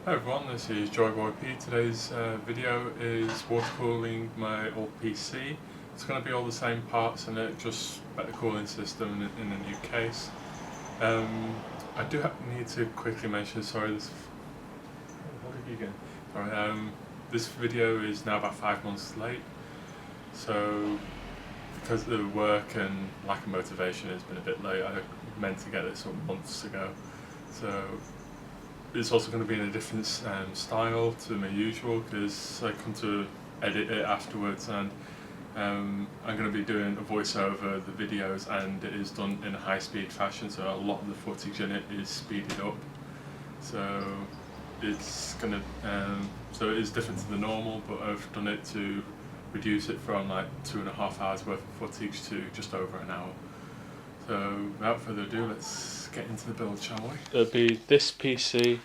Hi everyone, this is JoyboyP. Today's video is water cooling my old PC. It's going to be all the same parts in it, just better cooling system in a new case. I do need to quickly mention, sorry, this video is now about 5 months late. So because of the work and lack of motivation, it's been a bit late. I meant to get this up months ago. So it's also going to be in a different style to my usual, because I come to edit it afterwards, and I'm going to be doing a voiceover the videos, and it is done in a high-speed fashion, so a lot of the footage in it is speeded up. So it's going to, so it is different to the normal, but I've done it to reduce it from like 2.5 hours worth of footage to just over an hour. So without further ado, let's get into the build, shall we? It'll be this PC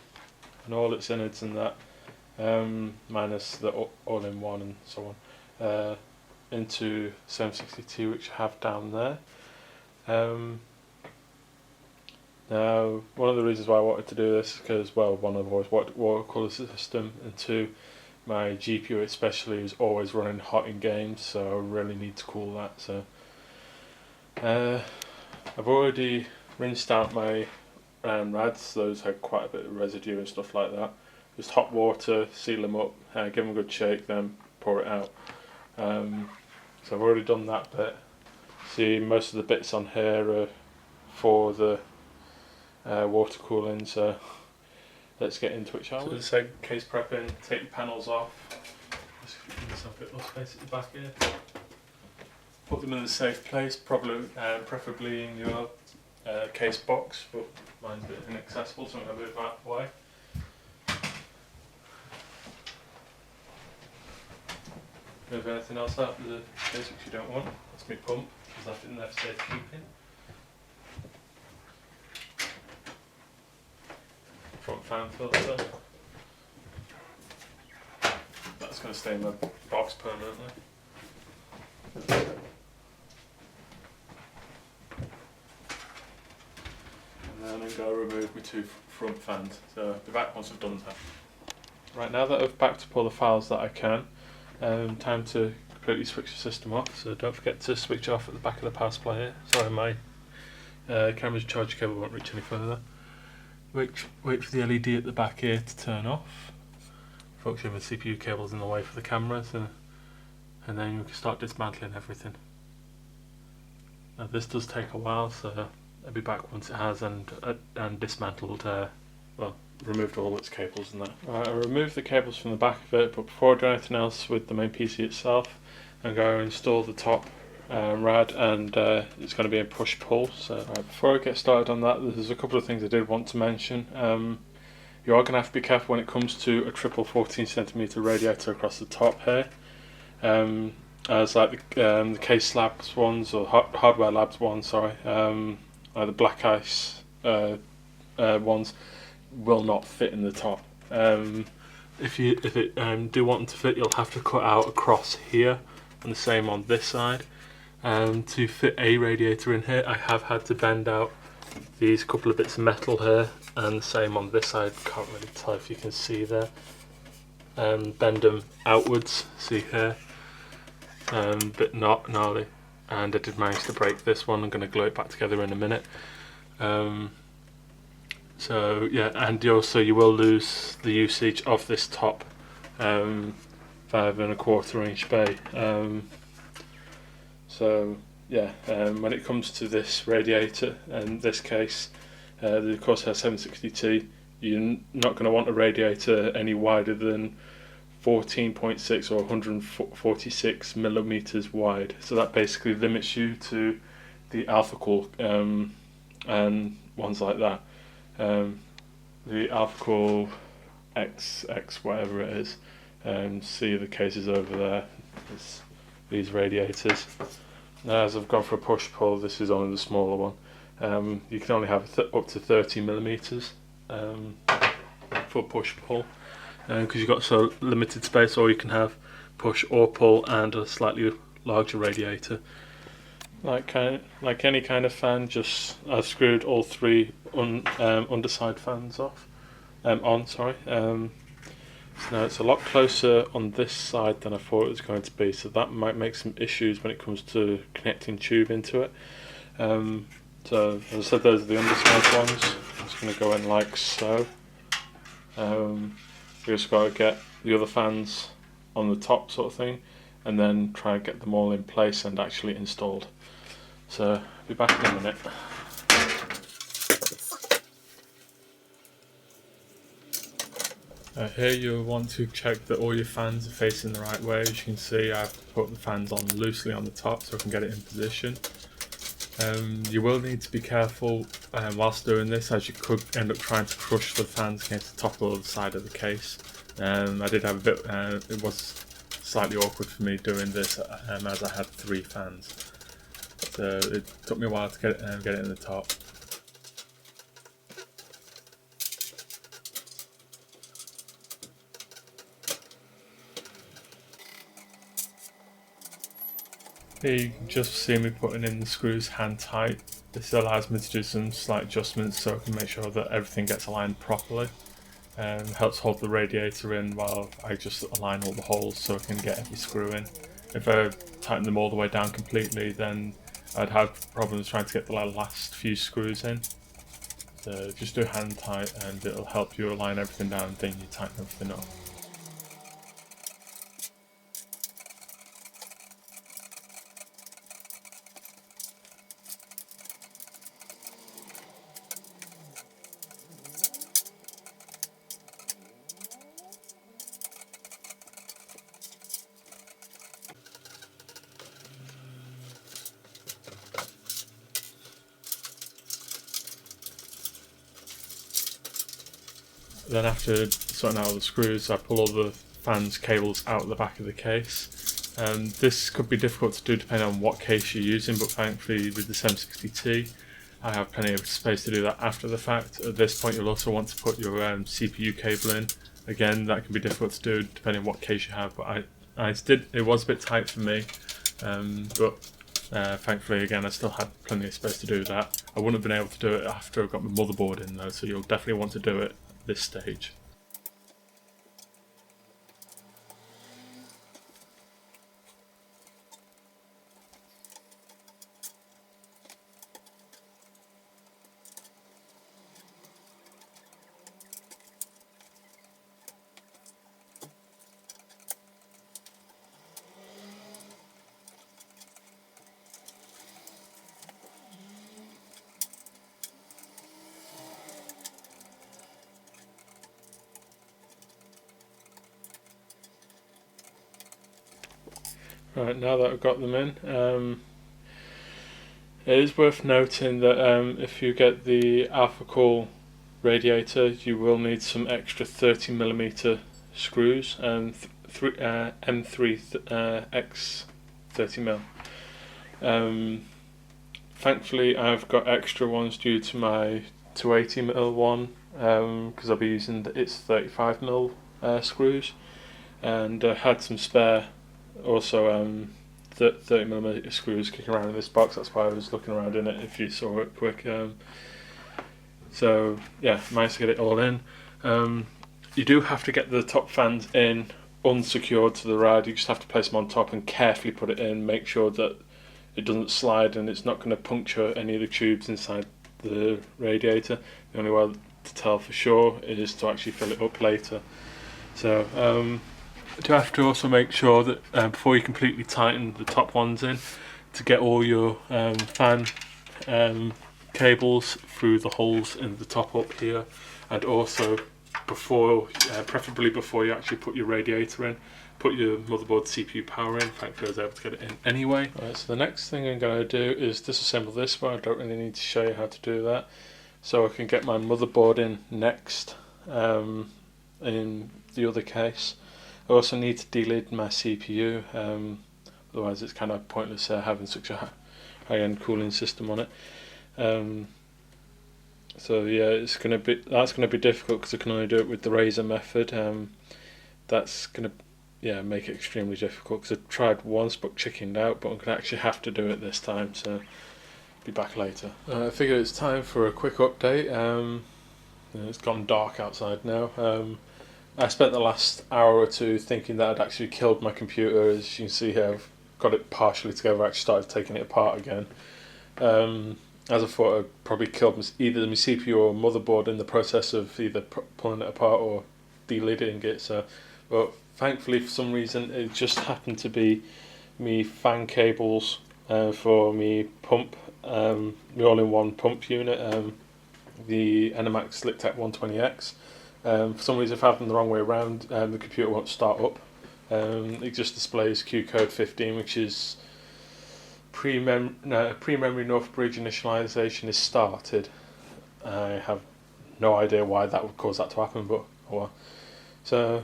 and all its innards and that, minus the all-in-one and so on, into 760T, which I have down there. Now, one of the reasons why I wanted to do this is because, well, one, I've always wanted water cooler system, and two, my GPU especially is always running hot in games, so I really need to cool that. So I've already rinsed out my rads. Those had quite a bit of residue and stuff like that. Just hot water, seal them up, give them a good shake, then pour it out. So I've already done that bit. See, most of the bits on here are for the water cooling, so let's get into it, shall we? So case prepping, take the panels off. Just give myself a bit more space at the back here. Put them in a safe place, probably, preferably in your case box, but mine's a bit inaccessible, so I'm going to move that away. Move anything else out of the case which you don't want. That's my pump, because left it in there for safekeeping. Front fan filter. That's going to stay in the box permanently. And then I'm going to remove my two front fans. So I'll be back once I've done that. Right, now that I've backed up all the files that I can, time to completely switch the system off. So don't forget to switch off at the back of the power supply here. Sorry, my camera's charge cable won't reach any further. Wait for the LED at the back here to turn off. Fortunately, the CPU cable's in the way for the camera, so, and then you can start dismantling everything. Now this does take a while, so I'll be back once it has and dismantled, well, removed all its cables and that. Right, I removed the cables from the back of it, but before I do anything else with the main PC itself, I'm going to install the top rad, and it's going to be a push-pull. So before I get started on that, there's a couple of things I did want to mention. You are going to have to be careful when it comes to a triple 14cm radiator across the top here. As like the Case Labs ones, or Hardware Labs ones, sorry, the Black Ice ones will not fit in the top. If it do want them to fit, you'll have to cut out across here, and the same on this side. To fit a radiator in here, I have had to bend out these couple of bits of metal here, and the same on this side. Can't really tell if you can see there. Bend them outwards, see here, but not gnarly. And I did manage to break this one. I'm going to glue it back together in a minute. So yeah, and also you will lose the usage of this top 5.25 inch bay. So yeah, when it comes to this radiator, in this case, of course has 760T, you're not going to want a radiator any wider than 14.6 or 146 millimeters wide. So that basically limits you to the AlphaCool and ones like that. The AlphaCool XX whatever it is. See the cases over there. It's these radiators. Now, as I've gone for a push-pull, this is only the smaller one. You can only have up to 30 millimeters for push-pull, because you've got so limited space. Or you can have push or pull and a slightly larger radiator. Like any kind of fan, just I've screwed all three underside fans off. on. Sorry. So now it's a lot closer on this side than I thought it was going to be, so that might make some issues when it comes to connecting tube into it. So as I said, those are the undersized ones. I'm just going to go in like so. We just got to get the other fans on the top sort of thing, and then try and get them all in place and actually installed. So I'll be back in a minute. Here you'll want to check that all your fans are facing the right way. As you can see, I've put the fans on loosely on the top so I can get it in position. You will need to be careful whilst doing this, as you could end up trying to crush the fans against the top or the side of the case. I did have a bit, it was slightly awkward for me doing this as I had 3 fans. So it took me a while to get it in the top. Here you can just see me putting in the screws hand tight. This allows me to do some slight adjustments so I can make sure that everything gets aligned properly. Helps hold the radiator in while I just align all the holes so I can get every screw in. If I tighten them all the way down completely, then I'd have problems trying to get the last few screws in. So just do hand tight and it'll help you align everything down and then you tighten everything up. Then after sorting out all the screws, I pull all the fans cables out the back of the case. This could be difficult to do depending on what case you're using, but thankfully with the 760T I have plenty of space to do that after the fact. At this point you'll also want to put your CPU cable in. Again, that can be difficult to do depending on what case you have, but it was a bit tight for me, but thankfully again I still had plenty of space to do that. I wouldn't have been able to do it after I got my motherboard in though, so you'll definitely want to do it this stage. Right, now that I've got them in, it is worth noting that if you get the AlphaCool radiator, you will need some extra 30mm screws, M3 X 30mm. Thankfully I've got extra ones due to my 280mm one, because I'll be using its 35mm screws, and had some spare also 30mm screws kicking around in this box. That's why I was looking around in it if you saw it quick. So yeah, managed to get it all in. You do have to get the top fans in unsecured to the rad. You just have to place them on top and carefully put it in, make sure that it doesn't slide and it's not going to puncture any of the tubes inside the radiator. The only way to tell for sure is to actually fill it up later. So you do have to also make sure that before you completely tighten the top ones in, to get all your fan cables through the holes in the top up here, and also preferably before you actually put your radiator in, put your motherboard CPU power in. Thankfully I was able to get it in anyway. Right, so the next thing I'm going to do is disassemble this, but I don't really need to show you how to do that. So I can get my motherboard in next, in the other case. I also need to delid my CPU, otherwise it's kind of pointless having such a high-end cooling system on it. So yeah, that's going to be difficult because I can only do it with the Razer method. That's going to make it extremely difficult because I tried once but chickened out, but I'm going to actually have to do it this time, so be back later. I figured it's time for a quick update. It's gone dark outside now. I spent the last hour or two thinking that I'd actually killed my computer. As you can see here, I've got it partially together. I actually started taking it apart again. As I thought, I'd probably killed either my CPU or motherboard in the process of either pulling it apart or deleting it. So, but thankfully, for some reason, it just happened to be me fan cables for me pump, my all-in-one pump unit, the Enemax Lictech 120X. For some reason, if I have them the wrong way around, the computer won't start up. It just displays Q code 15, which is pre-memory North Bridge initialization is started. I have no idea why that would cause that to happen, but oh well. So,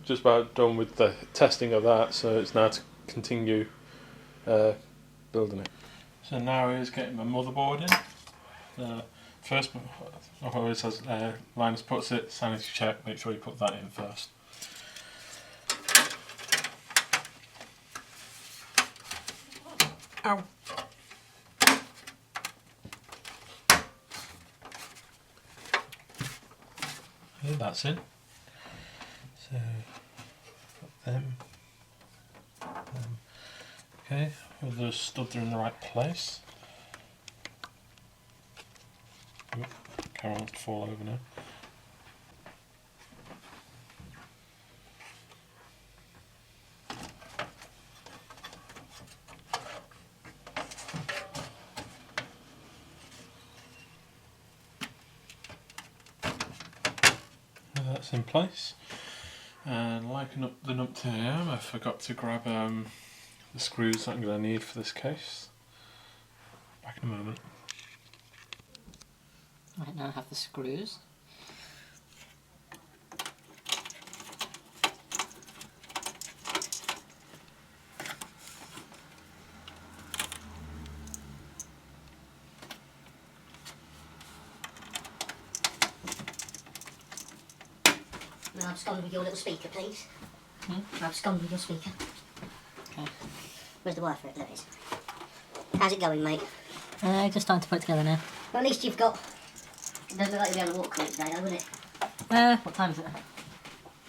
just about done with the testing of that, so it's now to continue building it. So now is getting my motherboard in. First, always as Linus puts it, sanity check, make sure you put that in first. Ow! Okay, that's in. So, put them. Okay, with those studs are in the right place. Oop, camera wants to fall over now. That's in place. And liking up the nut to here, I forgot to grab the screws that I'm going to need for this case. Back in a moment. Right, now I have the screws. Now I've just gone with your little speaker, please. I've just gone with your speaker. Okay. Where's the wire for it? There it is. How's it going, mate? Just starting to put it together now. Well, at least you've got... It doesn't look like you'll be on a watercooled today, though, will it? What time is it?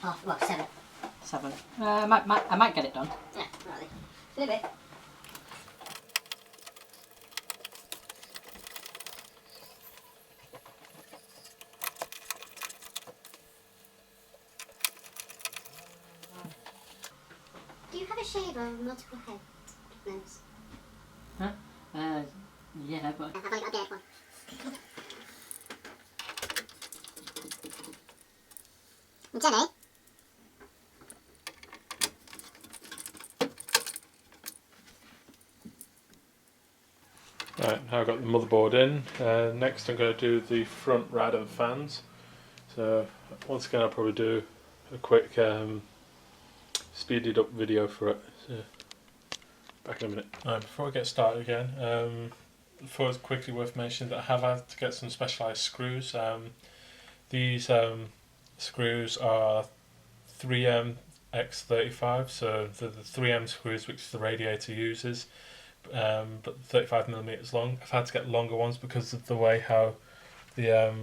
Well, 7. 7. I might get it done. Yeah, right then. See you in a bit. Do you have a shaver with multiple heads? Huh? Yeah, but... I've only got a dead one. Jenny? Right, now I've got the motherboard in. Next I'm going to do the front rad and fans. So once again I'll probably do a quick speeded up video for it. So, back in a minute. Right, before I get started again, before it's quickly worth mentioning that I have had to get some specialised screws. These screws are 3M X35, so the 3M screws which the radiator uses, but 35mm long. I've had to get longer ones because of the way how the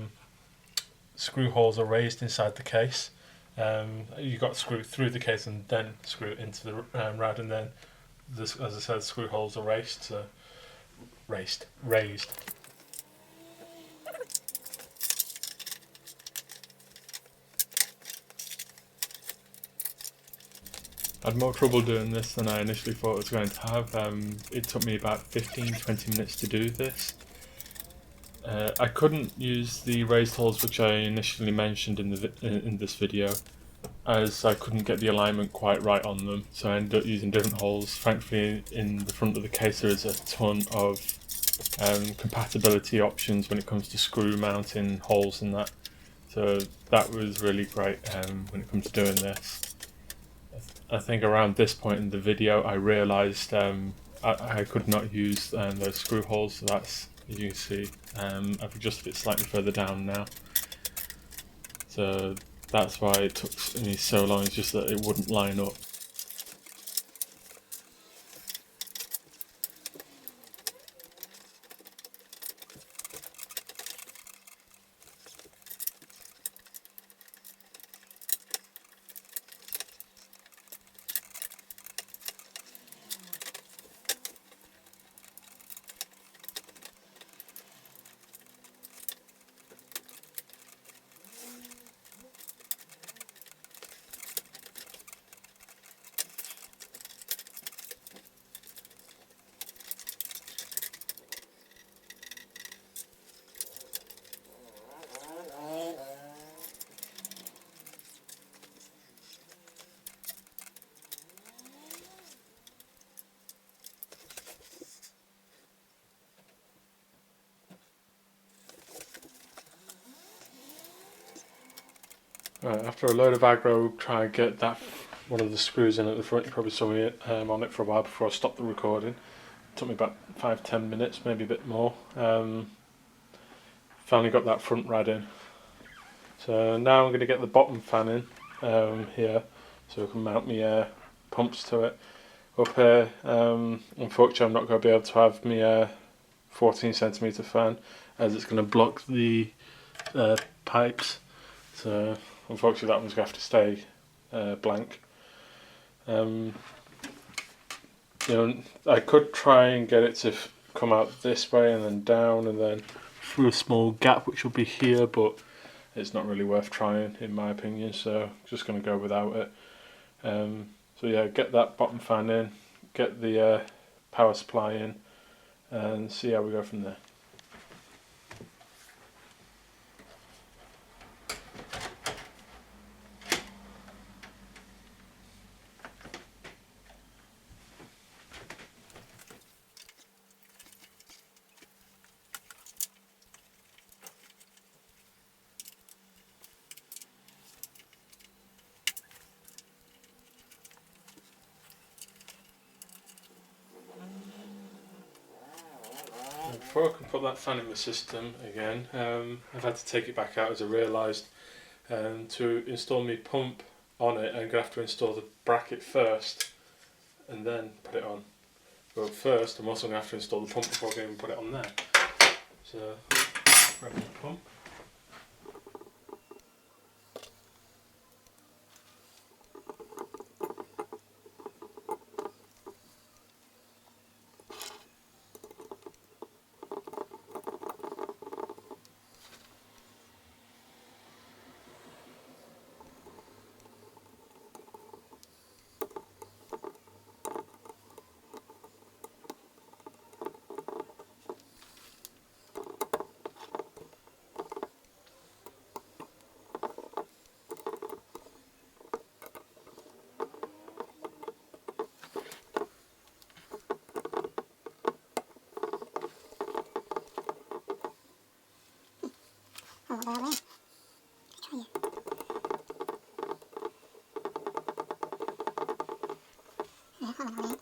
screw holes are raised inside the case. You got to screw through the case and then screw it into the rad, and then this, as I said, screw holes are raised. I had more trouble doing this than I initially thought I was going to have. It took me about 15-20 minutes to do this. I couldn't use the raised holes which I initially mentioned in this video, as I couldn't get the alignment quite right on them, so I ended up using different holes. Thankfully in the front of the case there is a ton of compatibility options when it comes to screw mounting holes and that, so that was really great when it comes to doing this. I think around this point in the video I realised I could not use those screw holes, so that's, as you can see, I've adjusted it slightly further down now. So that's why it took me so long, it's just that it wouldn't line up. Right, after a load of aggro, try and get that one of the screws in at the front. You probably saw me on it for a while before I stopped the recording. It took me about 5-10 minutes, maybe a bit more. Finally got that front rad in. So now I'm going to get the bottom fan in here, so I can mount my pumps to it. Up here, unfortunately I'm not going to be able to have my 14cm fan, as it's going to block the pipes. So unfortunately that one's going to have to stay blank. You know, I could try and get it to come out this way and then down and then through a small gap which will be here, but it's not really worth trying in my opinion, so I'm just going to go without it. So yeah, get that bottom fan in, get the power supply in, and see how we go from there. Before I can put that fan in the system again, I've had to take it back out as I realised to install my pump on it, I'm going to have to install the bracket first and then put it on. But first I'm also going to have to install the pump before I can even put it on there. So, grab the pump. Oh, what about me? Try you. Yeah, I don't know.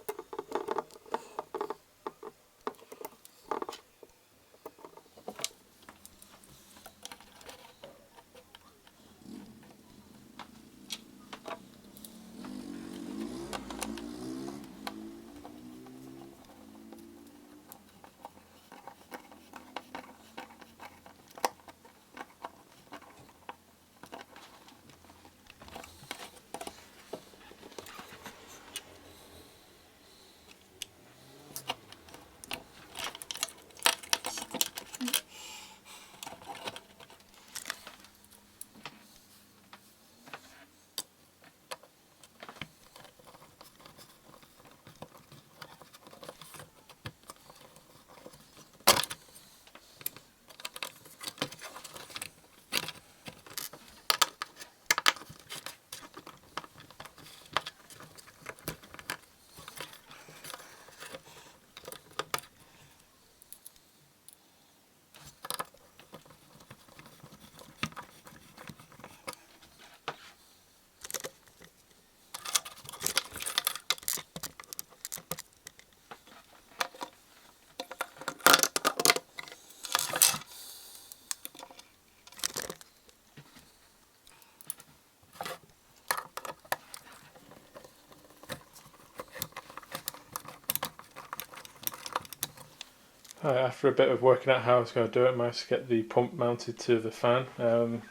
After a bit of working out how I was going to do it, I managed to get the pump mounted to the fan. The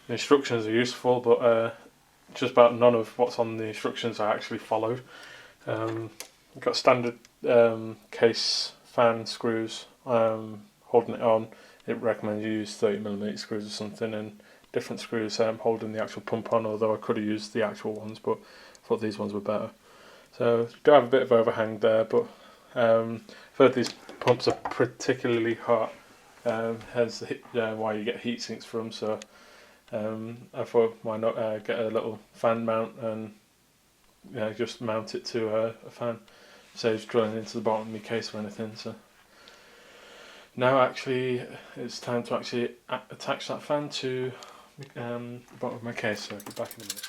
instructions are useful, but just about none of what's on the instructions I actually followed. I've got standard case fan screws holding it on. It recommends you use 30mm screws or something, and different screws holding the actual pump on, although I could have used the actual ones, but I thought these ones were better. So do have a bit of overhang there, but I've heard these pumps are particularly hot, hence why you get heat sinks from. So I thought, why not get a little fan mount and just mount it to a fan. Saves drilling into the bottom of my case or anything. So now actually it's time to actually attach that fan to the bottom of my case, so I'll be back in a minute.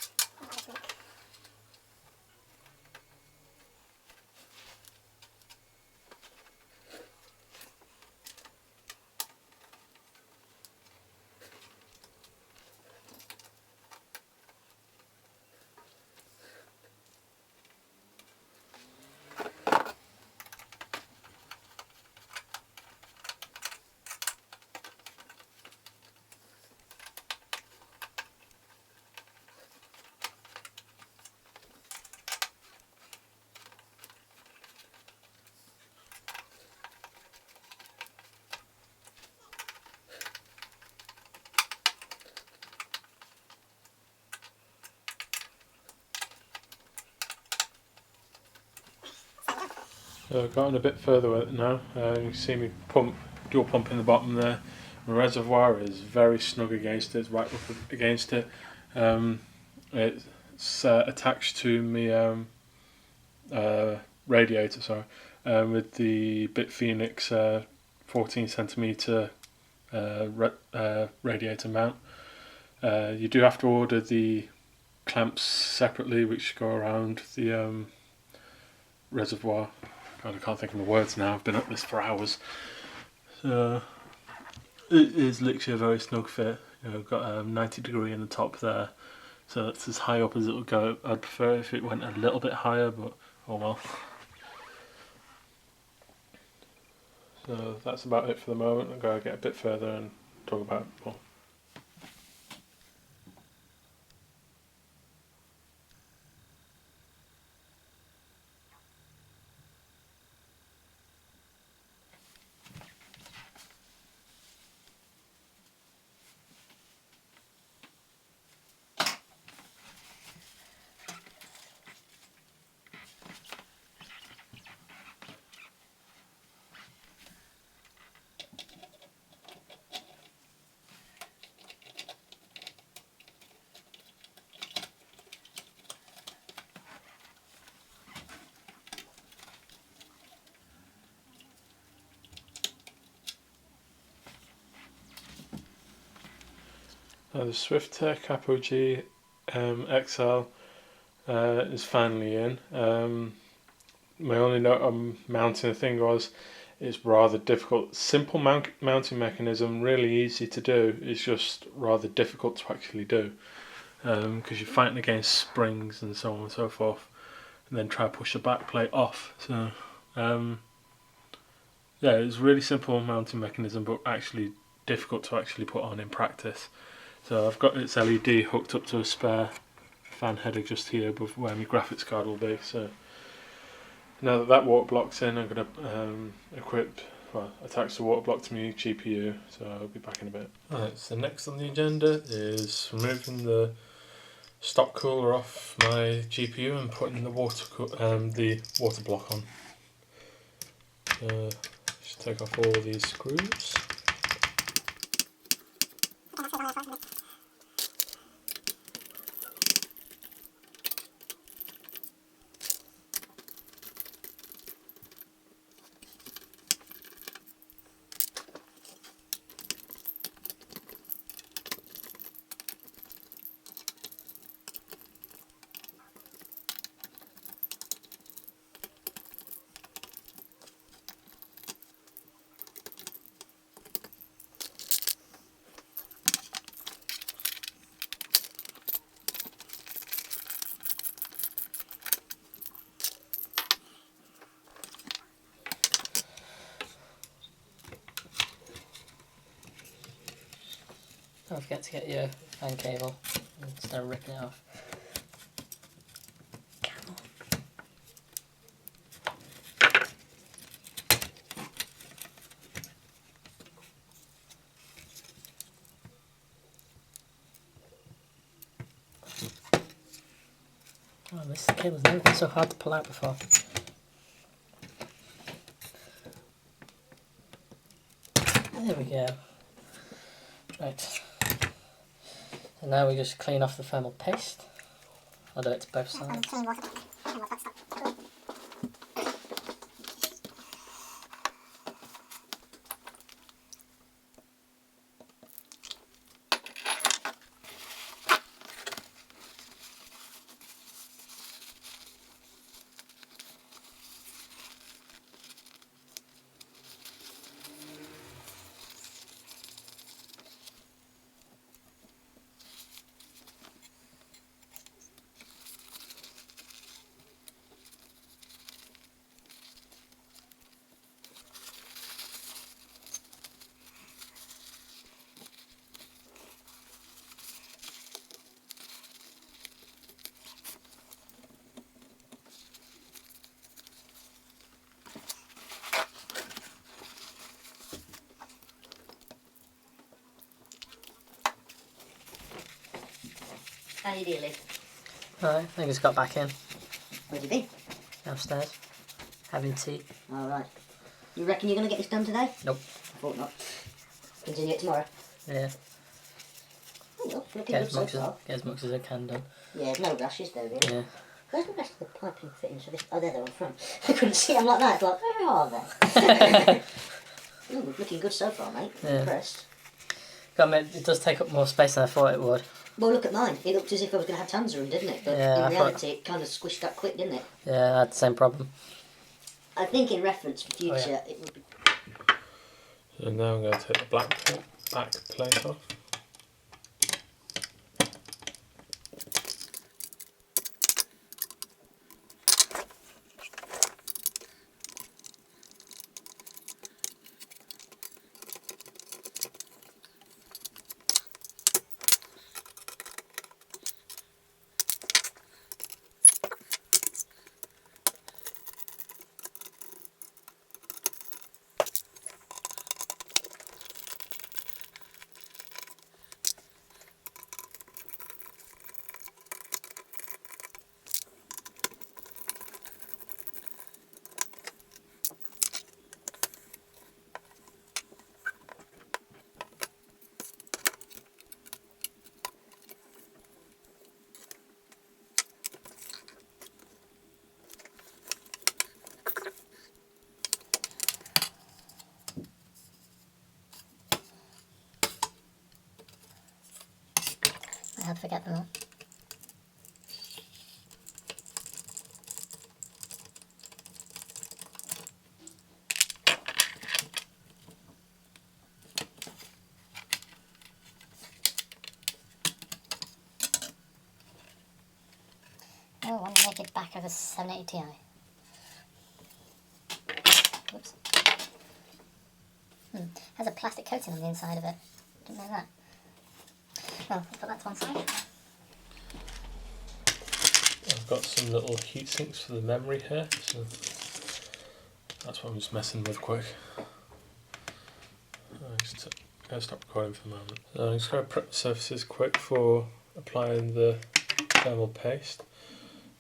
So I've gotten a bit further with it now. You can see me dual pump in the bottom there. My reservoir is very snug against it, it's right up against it. It's attached to my radiator, with the BitPhoenix 14cm radiator mount. You do have to order the clamps separately, which go around the reservoir. God, I can't think of my words now. I've been at this for hours. So it is literally a very snug fit. I've got a 90° in the top there, so that's as high up as it will go. I'd prefer if it went a little bit higher, but oh well. So that's about it for the moment. I'm going to get a bit further and talk about it more. The SwiftTech Apogee XL is finally in. My only note on mounting the thing was it's rather difficult. Simple mounting mechanism, really easy to do. It's just rather difficult to actually do because you're fighting against springs and so on and so forth, and then try to push the back plate off. So yeah, it's really simple mounting mechanism, but actually difficult to actually put on in practice. So I've got its LED hooked up to a spare fan header just here above where my graphics card will be. So now that water block's in, I'm going to attach the water block to my GPU. So I'll be back in a bit. Alright, so next on the agenda is removing the stock cooler off my GPU and putting the water block on. Just take off all these screws. Don't forget to get your fan cable instead of ripping it off. Oh, this cable's never been so hard to pull out before. There we go. Right. And now we just clean off the thermal paste. I'll do it to both sides. How you dealing? Alright, I just got back in. Where'd you been? Downstairs. Having tea. Alright. You reckon you're going to get this done today? Nope. I thought not. Continue it tomorrow? Yeah. Oh, well, looking Get good as, so much far. get as much as I can done. Yeah, there's no rush, is there, really? Yeah. Where's the rest of the piping fittings for this? Oh, there they are on front. I couldn't see them like that. It's like, where are they? Ooh, looking good so far, mate. I'm Yeah. impressed. Got to admit, it does take up more space than I thought it would. Well, look at mine. It looked as if I was going to have tons of room, didn't it? But Yeah, in reality, it kind of squished up quick, didn't it? Yeah, I had the same problem. I think in reference for future, yeah. it would be... So now I'm going to take the back plate off. I had to forget them all. Oh, one naked back of a 780 Ti. Whoops. Has a plastic coating on the inside of it. Didn't know that. Well, let's put that to one side. I've got some little heat sinks for the memory here, so that's what I'm just messing with quick. I'm just going to stop recording for a moment. So I'm just going to prep the surfaces quick for applying the thermal paste.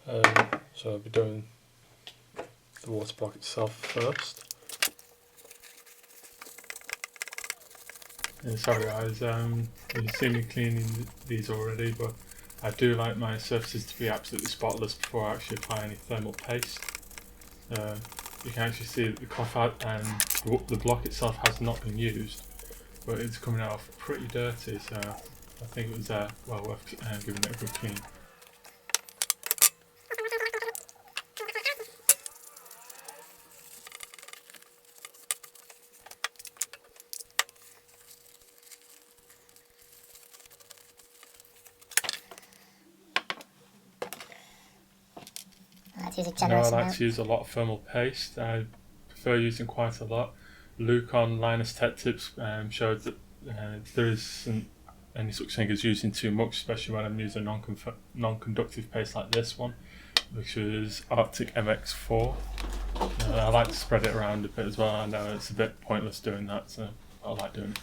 So I'll be doing the water block itself first. Yeah, sorry guys, you've seen me cleaning these already, but I do like my surfaces to be absolutely spotless before I actually apply any thermal paste. You can actually see that the cloth out and the block itself has not been used, but it's coming out pretty dirty, so I think it was well worth giving it a good clean. Let's use a No, I generous like amount. to use a lot of thermal paste. I prefer using quite a lot. Luke on Linus Tech Tips showed that there isn't any such thing as using too much, especially when I'm using a non-conductive paste like this one, which is Arctic MX4. I like to spread it around a bit as well. I know it's a bit pointless doing that, so I like doing it.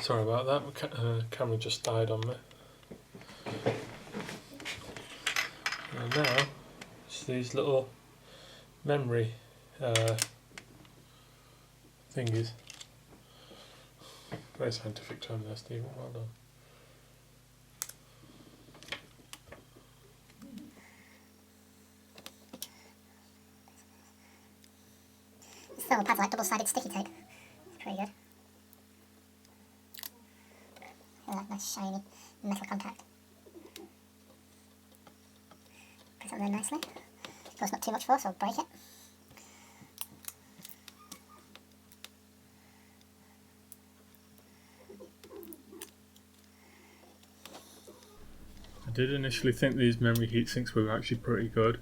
Sorry about that, my camera just died on me. And now, it's these little memory thingies. Very scientific term there, Stephen, well done. thermal pads like double-sided sticky tape. It's pretty good. Look at that nice shiny metal contact. Press it on there nicely. Of course, not too much force, or break it. I did initially think these memory heat sinks were actually pretty good.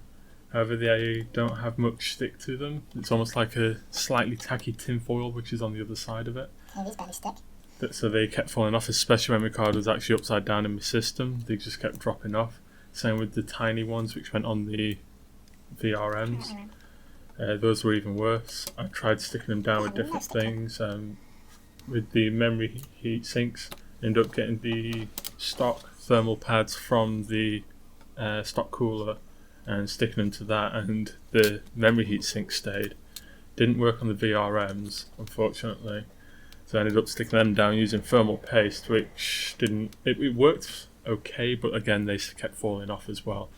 However, they don't have much stick to them. It's almost like a slightly tacky tin foil which is on the other side of it. Yeah, these barely stick. So they kept falling off, especially when my card was actually upside down in my system. They just kept dropping off. Same with the tiny ones which went on the VRMs. Those were even worse. I tried sticking them down with different things. With the memory heat sinks, ended up getting the stock thermal pads from the stock cooler and sticking them to that, and the memory heat sink stayed. Didn't work on the VRMs, unfortunately. So I ended up sticking them down using thermal paste, which didn't. It worked okay, but again they kept falling off as well.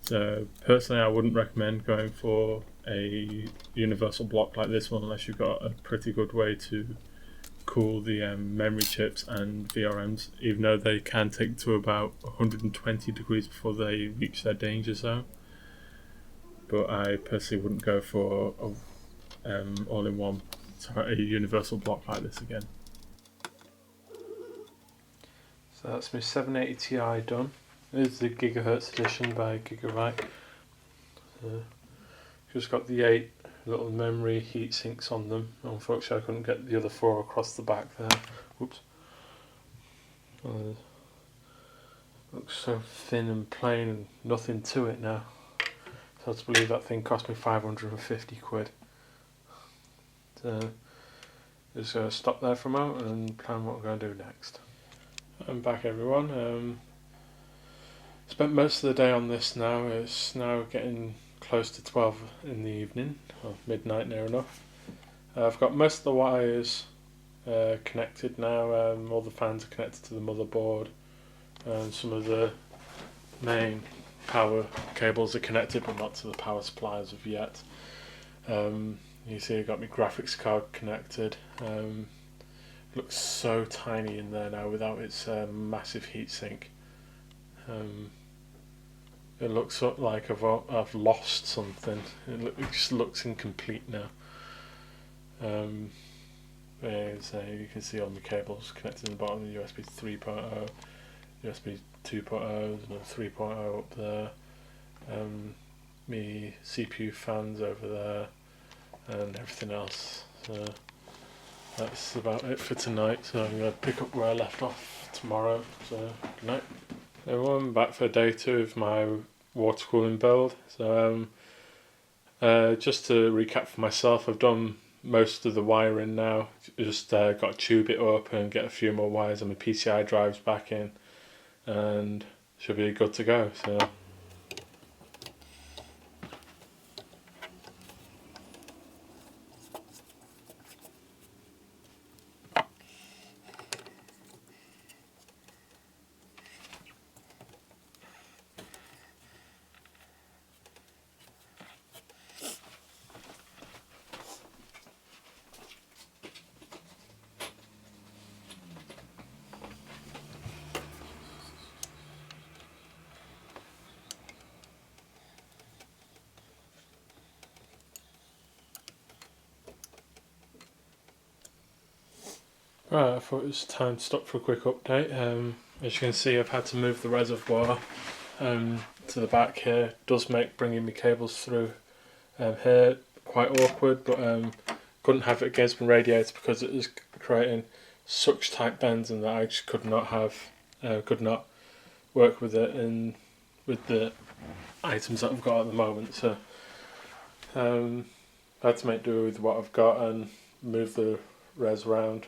So personally, I wouldn't recommend going for a universal block like this one unless you've got a pretty good way to cool the memory chips and VRMs, even though they can take to about 120 degrees before they reach their danger zone. But I personally wouldn't go for a all-in-one, a universal block like this again. So that's my 780 Ti done. This is the gigahertz edition by Gigabyte. Just got the 8 little memory heat sinks on them. Unfortunately, I couldn't get the other 4 across the back there. Whoops. Looks so thin and plain and nothing to it now. So to believe that thing cost me 550 quid. So just going to stop there for a moment and plan what we're going to do next. I'm back, everyone. Spent most of the day on this now. It's now getting close to 12 in the evening, or midnight near enough. I've got most of the wires connected now. All the fans are connected to the motherboard, and some of the main power cables are connected, but not to the power supply as of yet. You see I've got my graphics card connected. Looks so tiny in there now without its massive heatsink. It looks like I've lost something. It just looks incomplete now. You can see all the cables connected in the bottom, the USB 3.0, USB 2.0, there's another 3.0 up there. Me CPU fans over there, and everything else. So that's about it for tonight. So I'm going to pick up where I left off tomorrow. So good night. Everyone, back for day 2 of my water cooling build. So just to recap for myself, I've done most of the wiring now. Just got to tube it up and get a few more wires and my PCI drives back in, and should be good to go. So right, I thought it was time to stop for a quick update. As you can see, I've had to move the reservoir to the back here. It does make bringing my cables through here quite awkward, but couldn't have it against my radiator because it is creating such tight bends, and that I just could not work with it and with the items that I've got at the moment. So I had to make do with what I've got and move the res round.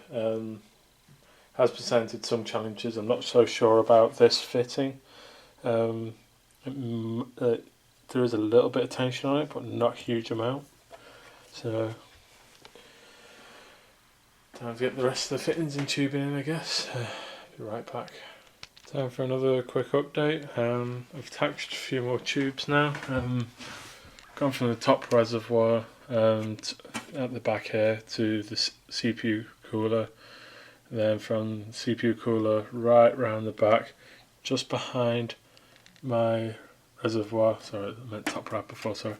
Has presented some challenges. I'm not so sure about this fitting. There is a little bit of tension on it, but not a huge amount. So time to get the rest of the fittings and tubing in, I guess. Be right back. Time for another quick update. I've attached a few more tubes now. Gone from the top reservoir at the back here to the CPU cooler, and then from the CPU cooler right round the back, just behind my reservoir. Sorry, I meant top right before. Sorry,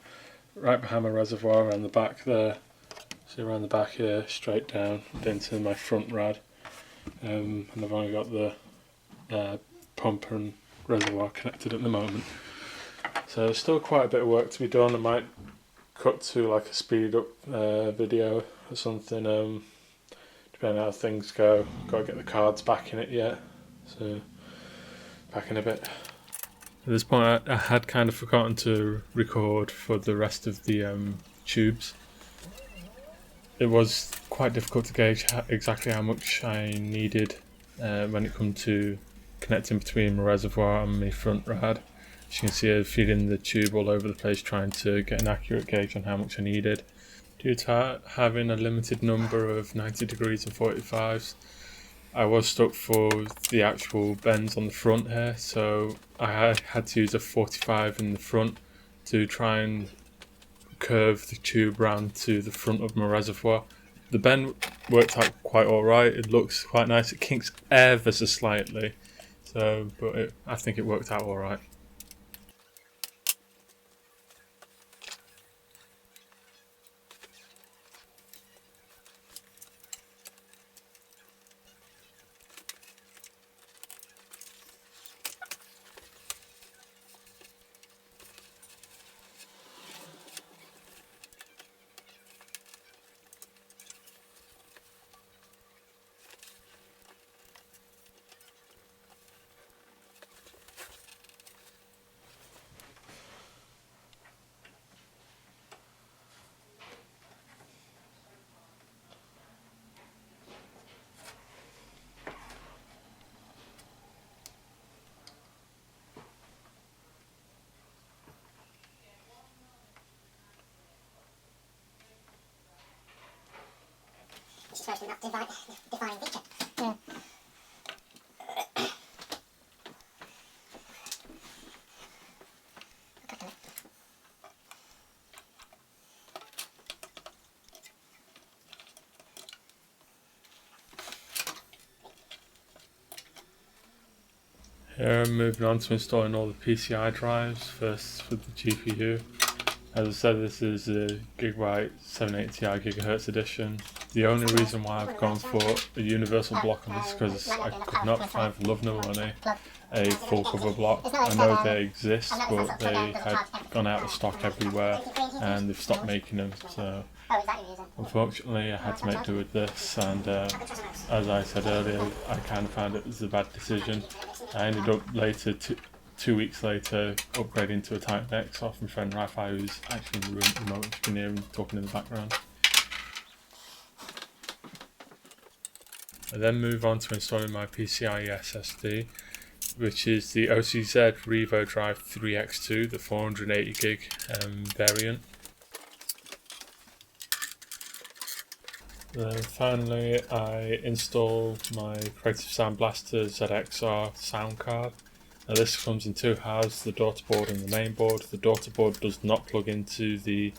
right behind my reservoir around the back there. So around the back here, straight down into my front rad, and I've only got the pump and reservoir connected at the moment. So there's still quite a bit of work to be done. I might cut to like a speed up video or something, depending on how things go. Got to get the cards back in it yet, so back in a bit. At this point I had kind of forgotten to record for the rest of the tubes. It was quite difficult to gauge exactly how much I needed when it come to connecting between my reservoir and my front rad. As you can see, I'm feeding the tube all over the place trying to get an accurate gauge on how much I needed. Due to having a limited number of 90 degrees and 45s, I was stuck for the actual bends on the front here, so I had to use a 45 in the front to try and curve the tube round to the front of my reservoir. The bend worked out quite alright, it looks quite nice, it kinks ever so slightly, so I think it worked out alright. It's supposed to be that defining feature. Yeah. Here I'm moving on to installing all the PCI drives first for the GPU. As I said, this is a Gigabyte 780 Ti GHz edition. The only reason why I've gone for a universal block on this is because I could not find for love nor money a full cover block. I know they exist, but they had gone out of stock everywhere and they've stopped making them. So unfortunately I had to make do with this, and as I said earlier, I kind of found it was a bad decision. I ended up later, 2 weeks later, upgrading to a Type X off my friend Ryfire, who's actually in the room at the moment. You can hear him talking in the background. I then move on to installing my PCIe SSD, which is the OCZ Revo Drive 3x2, the 480 gig variant. Then finally I install my Creative Sound Blaster ZXR sound card. Now this comes in two halves, the daughter board and the main board. The daughter board does not plug into the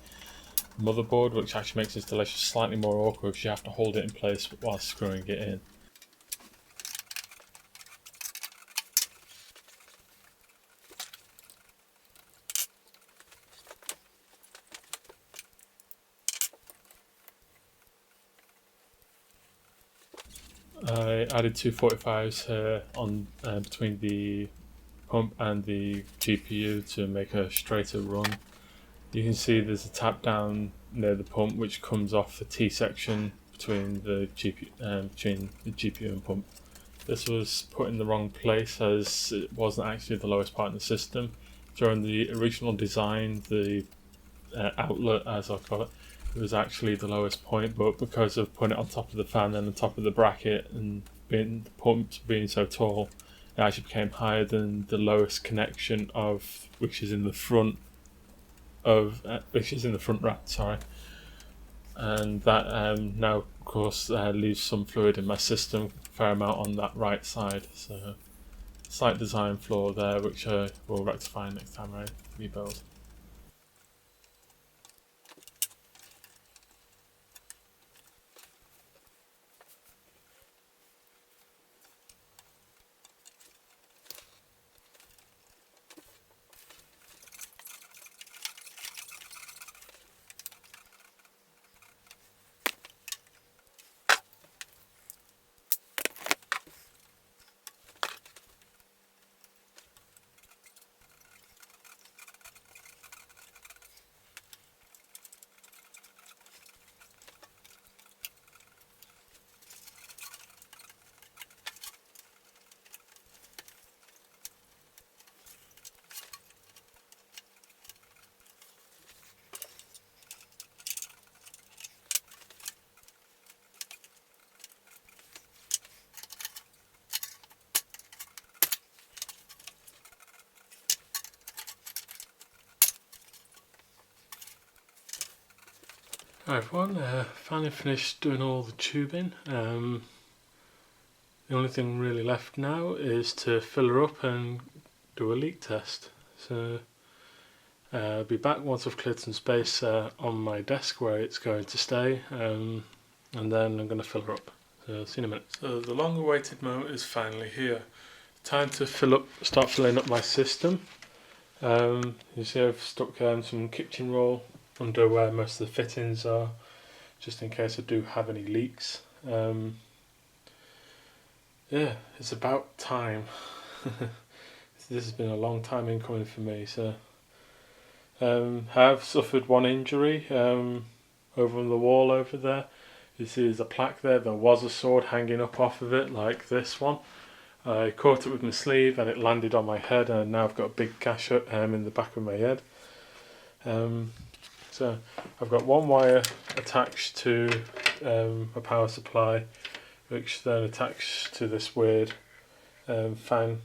motherboard, which actually makes installation slightly more awkward because you have to hold it in place while screwing it in. I added two 45s here on between the pump and the GPU to make a straighter run. You can see there's a tap down near the pump which comes off the T section between the GPU and pump. This was put in the wrong place as it wasn't actually the lowest part in the system. During the original design, the outlet, as I call it, was actually the lowest point, but because of putting it on top of the fan and on top of the bracket and the pumps being so tall, it actually became higher than the lowest connection of which is in the front rack, sorry. And that now of course leaves some fluid in my system, a fair amount on that right side, so slight design flaw there which I will rectify next time I rebuild. Hi everyone, finally finished doing all the tubing. The only thing really left now is to fill her up and do a leak test. So I'll be back once I've cleared some space on my desk where it's going to stay, and then I'm going to fill her up. So see you in a minute. So the long awaited moment is finally here. Time to start filling up my system. You see I've stuck some kitchen roll under where most of the fittings are, just in case I do have any leaks. Yeah, it's about time. This has been a long time in coming for me. So I have suffered one injury over on the wall over there. You see there's a plaque there. There was a sword hanging up off of it, like this one. I caught it with my sleeve and it landed on my head, and now I've got a big gash in the back of my head. So I've got one wire attached to a power supply, which then attached to this weird fan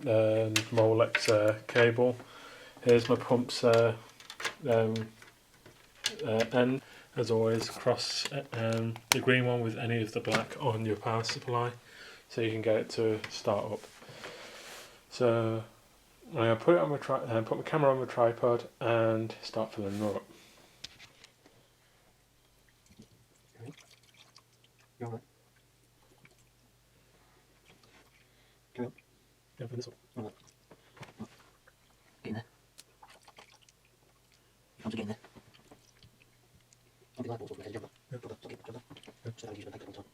and Molex cable. Here's my pump's end. As always, cross the green one with any of the black on your power supply, so you can get it to start up. So I'm going to put it on my put my camera on my tripod and start filling her up. You're alright. Carry on. Yeah, fill this up. Alright. Get in there. You want to get in there. Something like water, jump up. Jump up. Jump up. So I'll use my paper on top.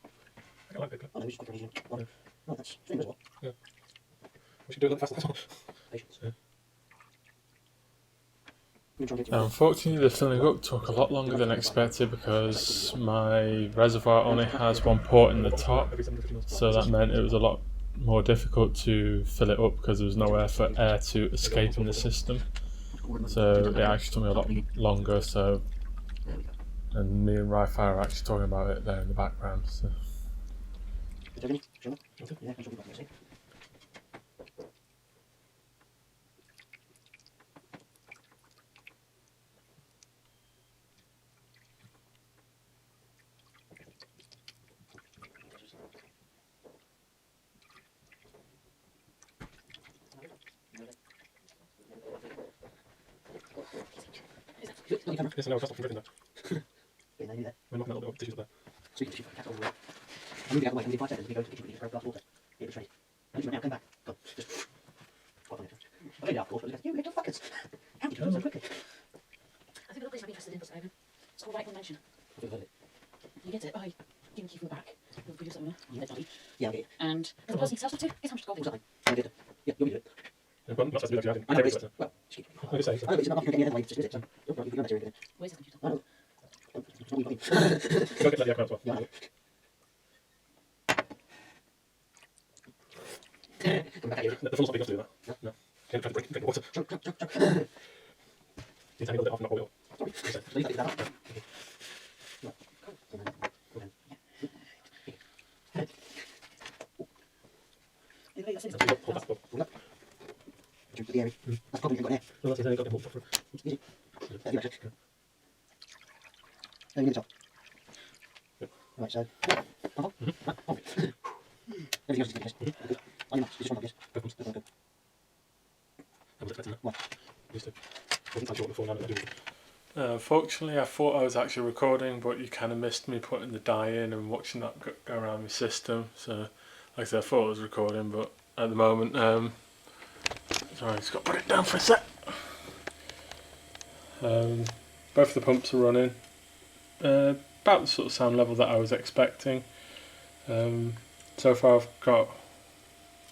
I don't like paper. Oh no, just quick revision. Oh, no, that's same as well. Yeah. We should do it a little faster. Patience. Yeah. Unfortunately, the filling up took a lot longer than expected because my reservoir only has one port in the top, so that meant it was a lot more difficult to fill it up because there was nowhere for air to escape in the system. So it actually took me a lot longer. So, and me and Ryfire are actually talking about it there in the background. So. Yes, I know, that's not from dripping though. We're knocking out a little bit of tissues there. Speaking of cat all the way. I'm moving out of the way, I'm going 5 seconds. We go to the kitchen, we just grab a glass of water. Get this ready. Don't do it now, come back. Go. Just. Quite funny. I made it out, of course, but you little fuckers. How did you do it so quickly? I think another place I'd be interested in, but it's called Right Mansion. I've never heard it. You get it by giving key from the back. You'll put something Yeah, in. yeah, I'll get it. And the person he sells it to is how much gold. Exactly. I'll get it. Yeah, you'll do it. Yeah, well, not supposed to do that, I know, but it's, well, excuse me. I say, I know, but it's not like you're getting ahead of me, just do it. So, don't worry, you can go better. Where's the computer? I know. It's not even go get that as well. Yeah, I know. Come back here. The full's not big enough to do that. No. Can't try to drink the water. You take a little bit off and not all it up. Sorry. Please take that off. Okay. Right. Go then. Anyway, that's it. Hold that up. Roll up. Jump to the area. That's probably got there. No, that's it, got the whole thing. Easy. That's the extra. Then you get the top. Yep. Right, so. On. Everything else is good, yes. Good. On your marks. You just want to Go comes. Go. I'm a bit better now. What? Used to. I wasn't actually before now that I do. Unfortunately, I thought I was actually recording, but you kind of missed me putting the dye in and watching that go around my system. So, like I said, I thought I was recording, but at the moment, sorry, I just got to put it down for a sec. Both the pumps are running about the sort of sound level that I was expecting. So far, I've got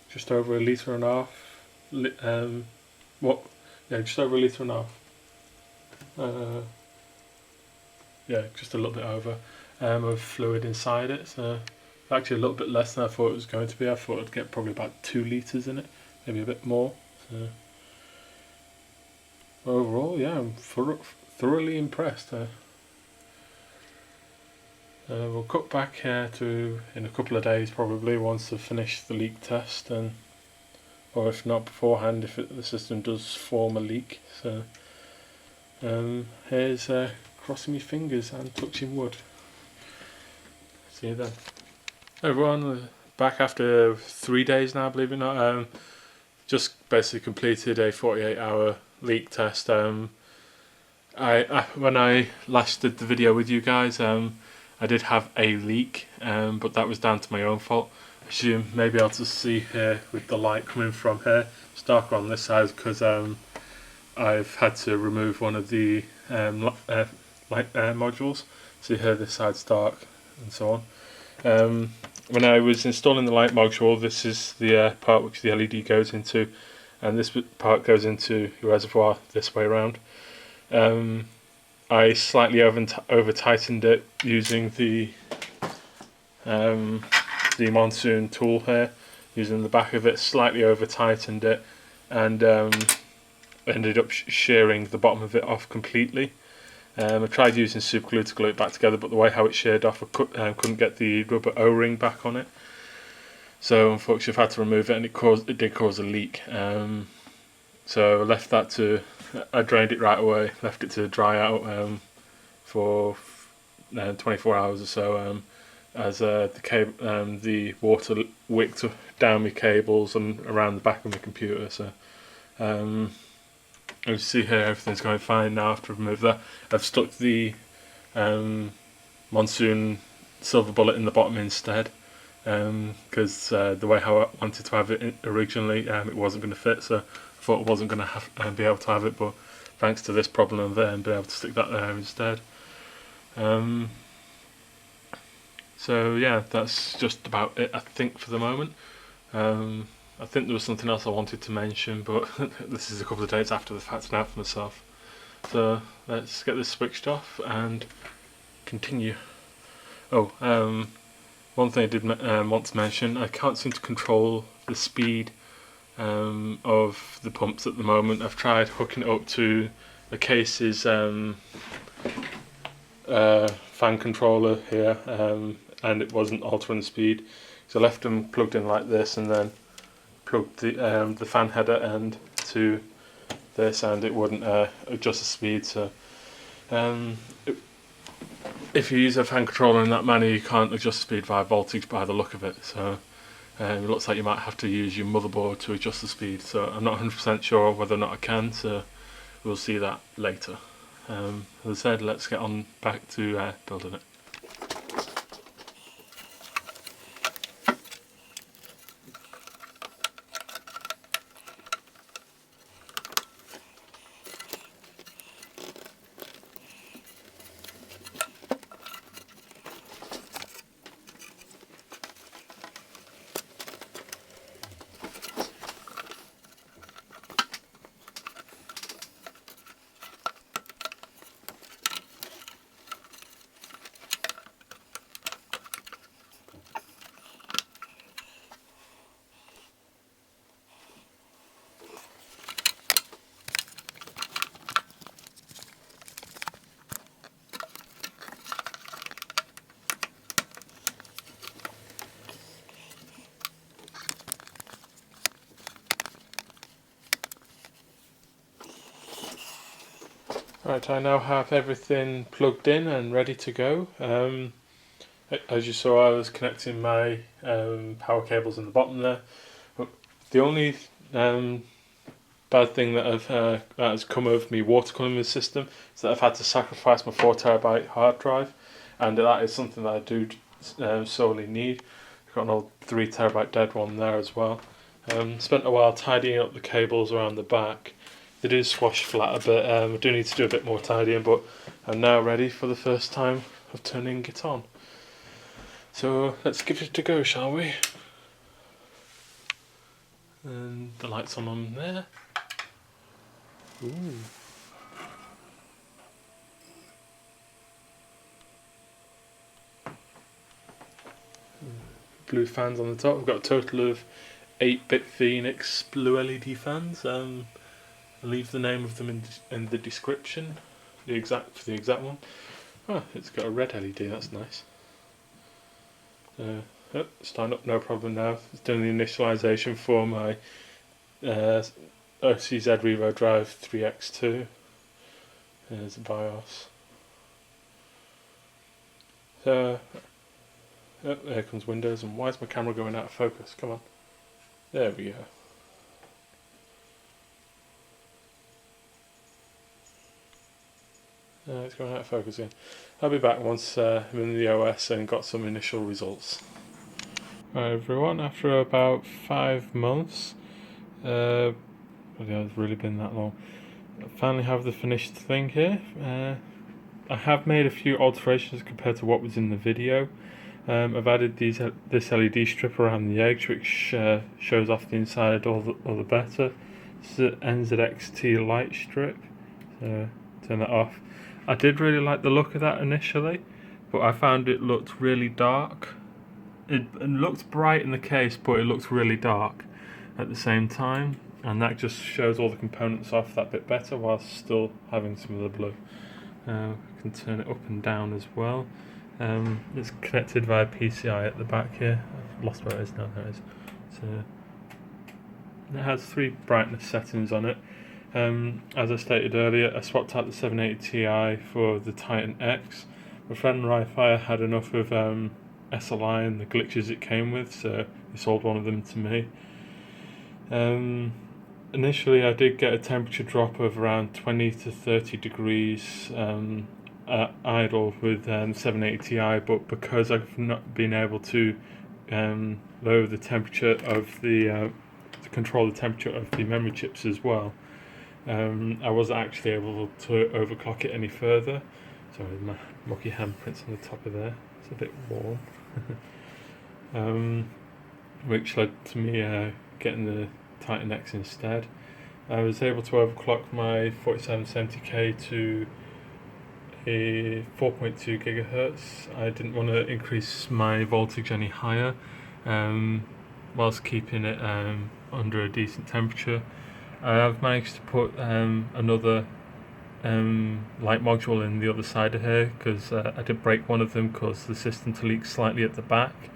just over 1.5 litre. Just over 1.5 litre. Yeah, just a little bit over of fluid inside it. So actually a little bit less than I thought it was going to be. I thought I'd get probably about 2 litres in it, maybe a bit more. So overall, yeah, I'm thoroughly impressed. We'll cut back to in a couple of days probably once I've finished the leak test, or if not beforehand, if the system does form a leak. So here's crossing my fingers and touching wood. See you then. Hey everyone, we're back after 3 days now, believe it or not. Just basically completed a 48-hour leak test. When I last did the video with you guys, I did have a leak, but that was down to my own fault. As you may be able to see here with the light coming from here, it's darker on this side because I've had to remove one of the light modules. See here, this side's dark and so on. When I was installing the light module, this is the part which the LED goes into, and this part goes into your reservoir this way around. I slightly over tightened it using the monsoon tool here, using the back of it, slightly over tightened it, and ended up shearing the bottom of it off completely. I tried using super glue to glue it back together, but the way how it sheared off, I couldn't get the rubber O-ring back on it. So unfortunately I've had to remove it, and it did cause a leak. So I left that to, I drained it right away, left it to dry out for 24 hours or so, as the water wicked down my cables and around the back of my computer. So as you see here, everything's going fine now after I've removed that. I've stuck the monsoon silver bullet in the bottom instead, because the way how I wanted to have it originally, it wasn't going to fit, so I thought I wasn't going to be able to have it, but thanks to this problem there, I've been able to stick that there instead. So yeah, that's just about it I think for the moment. I think there was something else I wanted to mention, but this is a couple of days after the fact now for myself. So let's get this switched off and continue. Oh, one thing I did want to mention, I can't seem to control the speed of the pumps at the moment. I've tried hooking it up to the case's fan controller here, and it wasn't altering the speed. So I left them plugged in like this, and then plugged the fan header end to this, and it wouldn't adjust the speed. So if you use a fan controller in that manner, you can't adjust the speed via voltage by the look of it. So it looks like you might have to use your motherboard to adjust the speed. So I'm not 100% sure whether or not I can, so we'll see that later. As I said, let's get on back to building it. Right, I now have everything plugged in and ready to go. As you saw, I was connecting my power cables in the bottom there. The only bad thing that has come of me water cooling this system is that I've had to sacrifice my 4TB hard drive, and that is something that I do solely need. I've got an old 3TB dead one there as well. Spent a while tidying up the cables around the back. They do squash flat a bit. I do need to do a bit more tidying, but I'm now ready for the first time of turning it on. So let's give it a go, shall we? And the light's on there. Ooh. Blue fans on the top. We've got a total of 8-bit Phoenix blue LED fans. I'll leave the name of them in the description. For the exact one. Oh, it's got a red LED. That's nice. It's starting up, no problem now. It's doing the initialization for my OCZ Revo Drive 3X2. There's the BIOS. Oh, there comes Windows, and why is my camera going out of focus? Come on. There we go. It's going out of focus again. I'll be back once I'm in the OS and got some initial results. Right everyone, after about 5 months, yeah, it's really been that long, I finally have the finished thing here. I have made a few alterations compared to what was in the video. I've added this LED strip around the edge, which shows off the inside all the better. It's an NexXxoS light strip, so turn that off. I did really like the look of that initially, but I found it looked really dark. It looked bright in the case, but it looked really dark at the same time, and that just shows all the components off that bit better whilst still having some of the blue. I can turn it up and down as well. It's connected via PCI at the back here. I've lost where it is now. There it is. So it has 3 brightness settings on it. As I stated earlier, I swapped out the 780 Ti for the Titan X. My friend Ryfire had enough of SLI and the glitches it came with, so he sold one of them to me. Initially I did get a temperature drop of around 20 to 30 degrees idle with the 780 Ti, but because I've not been able to lower the temperature of the to control the temperature of the memory chips as well, I wasn't actually able to overclock it any further. Sorry, my mucky handprints on the top of there. It's a bit warm. Which led to me getting the Titan X instead. I was able to overclock my 4770K to a 4.2 gigahertz. I didn't want to increase my voltage any higher, whilst keeping it under a decent temperature. I have managed to put another light module in the other side of here, because I did break one of them, caused the system to leak slightly at the back.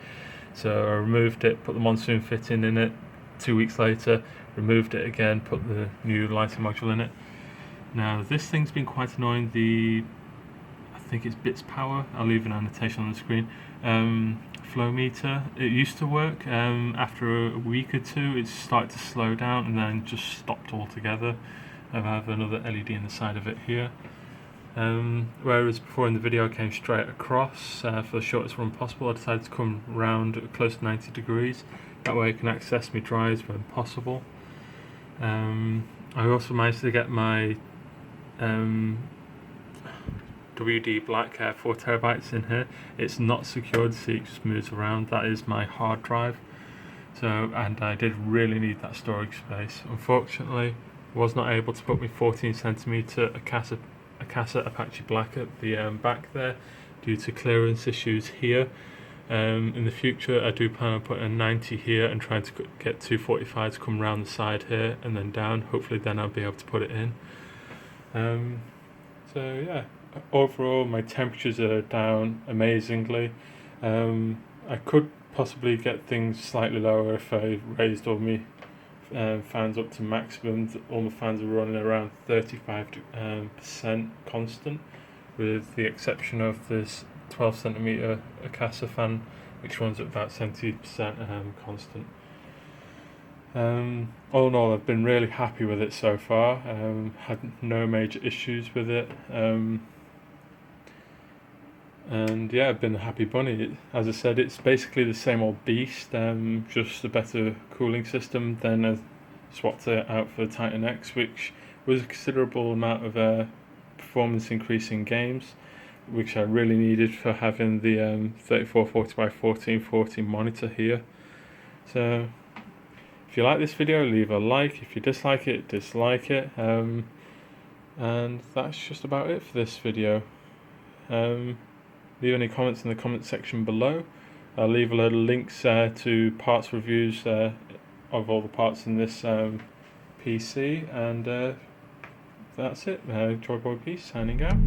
So I removed it, put the monsoon fitting in it. 2 weeks later, removed it again, put the new lighting module in it. Now this thing's been quite annoying. I think it's bits power. I'll leave an annotation on the screen. Flow meter. It used to work. After a week or 2, it started to slow down and then just stopped altogether. I have another LED in the side of it here. Whereas before in the video I came straight across for the shortest run possible, I decided to come round at close to 90 degrees. That way I can access my drives when possible. I also managed to get my WD Black 4 terabytes in here. It's not secured, so it just moves around. That is my hard drive. So, and I did really need that storage space. Unfortunately, was not able to put my 14cm Akasa Apache Black at the back there due to clearance issues here. In the future I do plan on putting a 90 here and trying to get 245 to come around the side here and then down. Hopefully then I'll be able to put it in. So yeah, overall my temperatures are down amazingly. I could possibly get things slightly lower if I raised all my fans up to maximum. All my fans are running around 35% constant, with the exception of this 12cm Akasa fan, which runs at about 70% constant. All in all, I've been really happy with it so far. Had no major issues with it. And yeah, I've been a happy bunny. As I said, it's basically the same old beast, just a better cooling system. Then I swapped it out for the Titan X, which was a considerable amount of performance increase in games, which I really needed for having the 3440 by 1440 monitor here. So if you like this video, leave a like. If you dislike it, dislike it. And that's just about it for this video. Leave any comments in the comment section below. I'll leave a load of links to parts reviews of all the parts in this PC, and that's it. JoyboyP signing out.